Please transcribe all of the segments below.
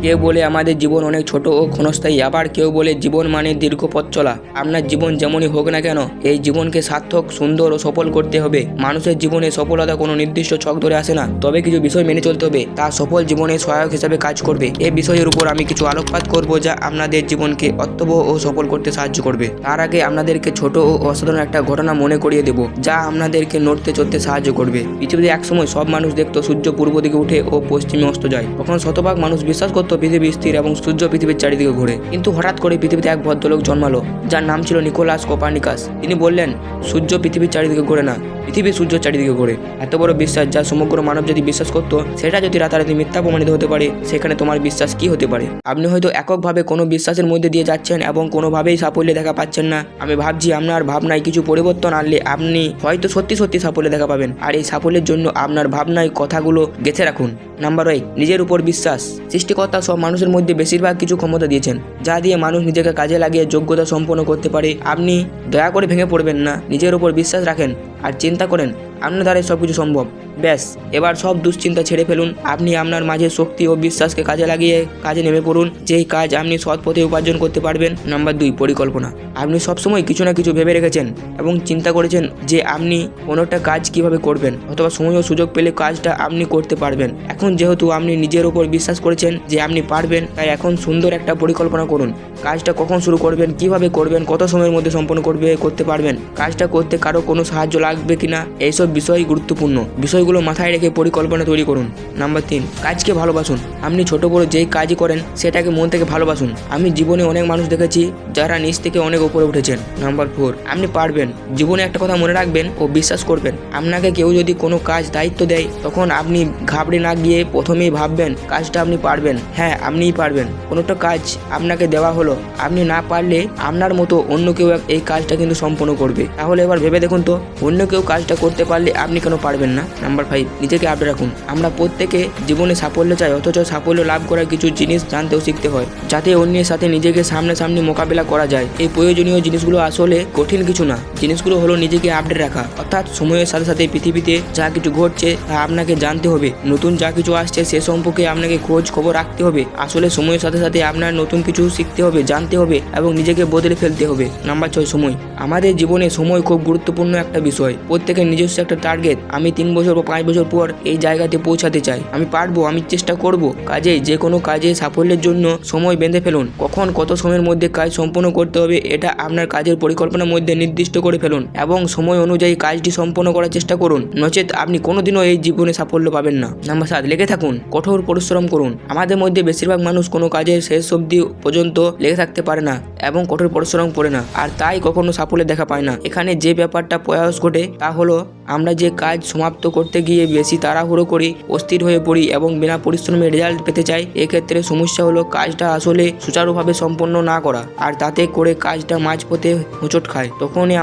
কেউ বলে আমাদের জীবন অনেক ছোট ও ক্ষণস্থায়ী, আবার কেউ বলে জীবন মানে দীর্ঘ পথ চলা। আপনার জীবন যেমনই হোক না কেন, এই জীবনকে সার্থক, সুন্দর ও সফল করতে হবে। মানুষের জীবনে সফলতা কোনো নির্দিষ্ট ছক ধরে আসে না, তবে কিছু বিষয় মেনে চলতে হবে, তা সফল জীবনে সহায়ক হিসেবে কাজ করবে। এই বিষয়ের উপর আমি কিছু আলোকপাত করব যা আপনাদের জীবনকে অর্থবহ ও সফল করতে সাহায্য করবে। তার আগে আপনাদেরকে ছোট ও অসাধারণ একটা ঘটনা মনে করিয়ে দেব, যা আপনাদেরকে নড়তে চড়তে সাহায্য করবে। পৃথিবীতে একসময় সব মানুষ দেখতো সূর্য পূর্ব দিকে উঠে ও পশ্চিমে অস্ত যায়। তখন শতভাগ মানুষ বিশ্বাস করতো পৃথিবী স্থির এবং সূর্য পৃথিবীর চারিদিকে ঘোরে। কিন্তু হঠাৎ করে পৃথিবীতে এক ভদ্রলোক জন্মালো, যার নাম ছিল নিকোলাস কোপার্নিকাস। তিনি বললেন, সূর্য পৃথিবীর চারিদিকে ঘোরে না, পৃথিবী সূর্য চারিদিকে ঘোরে। এত বড় বিশ্বাস যা সমগ্র মানব যদি বিশ্বাস করতো, সেটা যদি রাতারাতি মিথ্যা প্রমাণিত হতে পারে, সেখানে তোমার বিশ্বাস কি হতে পারে? আপনি হয়তো এককভাবে কোনো বিশ্বাসের মধ্যে দিয়ে যাচ্ছেন এবং কোনোভাবেই সাফল্য দেখা পাচ্ছেন না। আমি ভাবছি আপনার ভাবনায় কিছু পরিবর্তন আনলে আপনি হয়তো সত্যি সত্যি সাফল্য দেখা পাবেন। আর এই সাফল্যের জন্য আপনার ভাবনায় কথাগুলো গেঁথে রাখুন। নাম্বার 1, নিজের উপর বিশ্বাস। সৃষ্টিকর্তা সব মানুষের মধ্যে বেশিরভাগ কিছু ক্ষমতা দিয়েছেন, যা দিয়ে মানুষ নিজেকে কাজে লাগিয়ে যোগ্যতা সম্পন্ন করতে পারে। আপনি দয়া করে ভেঙে পড়বেন না, নিজের উপর বিশ্বাস রাখেন আর চিন্তা করেন আপনার দ্বারা সবকিছু সম্ভব। ব্যাস, এবার সব দুশ্চিন্তা ছেড়ে ফেলুন। আপনি আপনার মাঝে শক্তি ও বিশ্বাসকে কাজে লাগিয়ে কাজে নেমে পড়ুন, যেই কাজ আপনি সৎ পথে উপার্জন করতে পারবেন। নাম্বার 2, পরিকল্পনা। আপনি সবসময় কিছু না কিছু ভেবে রেখেছেন এবং চিন্তা করেছেন যে আপনি কোনো একটা কাজ কিভাবে করবেন, অথবা সময় ও সুযোগ পেলে কাজটা আপনি করতে পারবেন। এখন যেহেতু আপনি নিজের উপর বিশ্বাস করেছেন যে আপনি পারবেন, তাই এখন সুন্দর একটা পরিকল্পনা করুন। কাজটা কখন শুরু করবেন, কিভাবে করবেন, কত সময়ের মধ্যে সম্পন্ন করতে পারবেন, কাজটা করতে কারো কোনো সাহায্য লাগবে কিনা, এইসব বিষয় গুরুত্বপূর্ণ। বিষয়গুলো মাথায় রেখে পরিকল্পনা তৈরি করুন। নাম্বার 3, কাজকে ভালোবাসুন। আপনি ছোট বড় যেই কাজই করেন সেটাকে মন থেকে ভালোবাসুন। আমি জীবনে অনেক মানুষ দেখেছি যারা নিচ থেকে অনেক উপরে উঠেছেন। নাম্বার 4, আপনি পারবেন। জীবনে একটা কথা মনে রাখবেন ও বিশ্বাস করবেন, আপনাকে কেউ যদি কোনো কাজ দায়িত্ব দেয়, তখন আপনি ঘাবড়ে না গিয়ে প্রথমেই ভাববেন কাজটা আপনি পারবেন। হ্যাঁ, আপনিই পারবেন। কোনোটা কাজ আপনাকে দেওয়া হলো, আপনি না পারলে আপনার মতো অন্য কেউ এই কাজটা কিন্তু সম্পন্ন করবে। তাহলে এবার ভেবে দেখুন তো, অন্য কেউ কাজটা করতে পারলে আপনি কেন পারবেন না? নাম্বার 5, নিজেকে আপডেট রাখুন। আমরা প্রত্যেকে জীবনে সাফল্য চাই, অথচ সাফল্য লাভ করার কিছু জিনিস জানতেও শিখতে হয়, যাতে অন্যের সাথে নিজেকে সামনাসামনি মোকাবিলা করা যায়। এই প্রয়োজনীয় জিনিসগুলো আসলে কঠিন কিছু না, জিনিসগুলো হলো নিজেকে আপডেট রাখা। অর্থাৎ সময়ের সাথে সাথে পৃথিবীতে যা কিছু ঘটছে তা আপনাকে জানতে হবে, নতুন যা কিছু আসছে সে সম্পর্কে আপনাকে খোঁজ খবর রাখতে হবে। আসলে সময়ের সাথে সাথে আপনার নতুন কিছু শিখতে হবে, জানতে হবে এবং নিজেকে বদলে ফেলতে হবে। নাম্বার 6, সময়। আমাদের জীবনে সময় খুব গুরুত্বপূর্ণ একটা বিষয়। প্রত্যেকের নিজস্ব একটা টার্গেট। আমি 3 বছর বা 5 বছর পর এই জায়গাতে পৌঁছাতে চাই, আমি পারবো, আমি চেষ্টা করব। কাজেই যে কোনো কাজে সাফল্যের জন্য সময় বেঁধে ফেলুন। কখন কত সময়ের মধ্যে কাজ সম্পন্ন করতে হবে এটা আপনার কাজের পরিকল্পনার মধ্যে নির্দিষ্ট করে ফেলুন এবং সময় অনুযায়ী কাজটি সম্পন্ন করার চেষ্টা করুন, নচেত আপনি কোনোদিনও এই জীবনে সাফল্য পাবেন না। নাম্বার 7, লেগে থাকুন। কঠোর পরিশ্রম করুন। আমাদের মধ্যে বেশিরভাগ মানুষ কোনো কাজের শেষ অবধি পর্যন্ত লেগে থাকতে পারে না এবং কঠোর পরিশ্রম করে না, আর তাই কখনো সাফল্য দেখা পায় না। এখানে যে ব্যাপারটা প্রয়াস ঘটে তা হলো আমরা যে কাজ সমাপ্ত করতে গিয়ে বেশি তাড়াহুড়ো করি, অস্থির হয়ে পড়ি এবং বিনা পরিশ্রমে রেজাল্ট পেতে চাই। এক্ষেত্রে সমস্যা হলো কাজটা আসলে সুচারুভাবে সম্পন্ন না করা, আর তাতে করে কাজটা মাঝপথে হোঁচট খায়। তখনই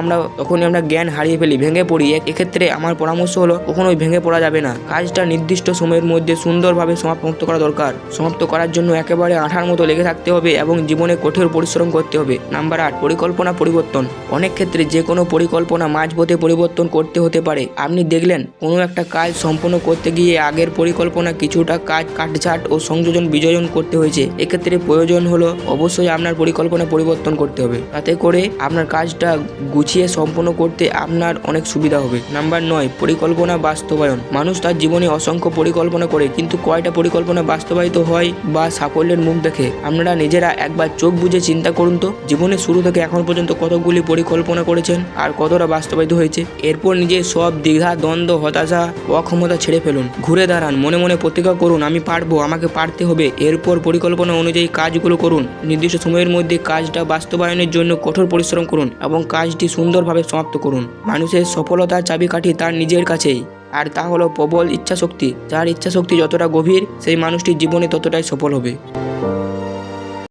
আমরা জ্ঞান হারিয়ে ফেলি, ভেঙে পড়ি। এক্ষেত্রে আমার পরামর্শ হলো কখনোই ভেঙে পড়া যাবে না। কাজটা নির্দিষ্ট সময়ের মধ্যে সুন্দরভাবে সমাপ্ত করা দরকার। সমাপ্ত করার জন্য একেবারে আঠার মতো লেগে থাকতে হবে এবং জীবনে কঠোর পরিশ্রম করতে হবে। নাম্বার 8, পরিকল্পনা পরিবর্তন। অনেক ক্ষেত্রে যে কোনো পরিকল্পনা মাঝপথে পরিবর্তন করতে হতে পারে। আপনি দেখলেন কোনো একটা কাজ সম্পন্ন করতে গিয়ে আগের পরিকল্পনা কিছুটা কাজ কাটছাট ও সংযোজন বিযোজন করতে হয়েছে। এক্ষেত্রে প্রয়োজন হলো অবশ্যই আপনার পরিকল্পনা পরিবর্তন করতে হবে, তাতে করে আপনার কাজটা গুছিয়ে সম্পন্ন করতে আপনার অনেক সুবিধা হবে। নাম্বার 9, পরিকল্পনা বাস্তবায়ন। মানুষ তার জীবনে অসংখ্য পরিকল্পনা করে, কিন্তু কয়টা পরিকল্পনা বাস্তবায়িত হয় বা সাফল্যের মুখ দেখে? আপনারা নিজেরা একবার চোখ বুজে চিন্তা করুন তো, জীবনের শুরু থেকে এখন পর্যন্ত কতগুলি পরিকল্পনা করেছেন আর কতটা বাস্তবায়িত হয়েছে? এরপর নিজের সব দ্বিধা, দ্বন্দ্ব, হতাশা, অক্ষমতা ছেড়ে ফেলুন, ঘুরে দাঁড়ান, মনে মনে প্রতিজ্ঞা করুন আমি পারবো, আমাকে পারতে হবে। এরপর পরিকল্পনা অনুযায়ী কাজগুলো করুন। নির্দিষ্ট সময়ের মধ্যে কাজটা বাস্তবায়নের জন্য কঠোর পরিশ্রম করুন এবং কাজটি সুন্দরভাবে সমাপ্ত করুন। মানুষের সফলতার চাবিকাঠি তার নিজের কাছেই, আর তা হলো প্রবল ইচ্ছাশক্তি। যার ইচ্ছাশক্তি যতটা গভীর, সেই মানুষটির জীবনে ততটাই সফল হবে।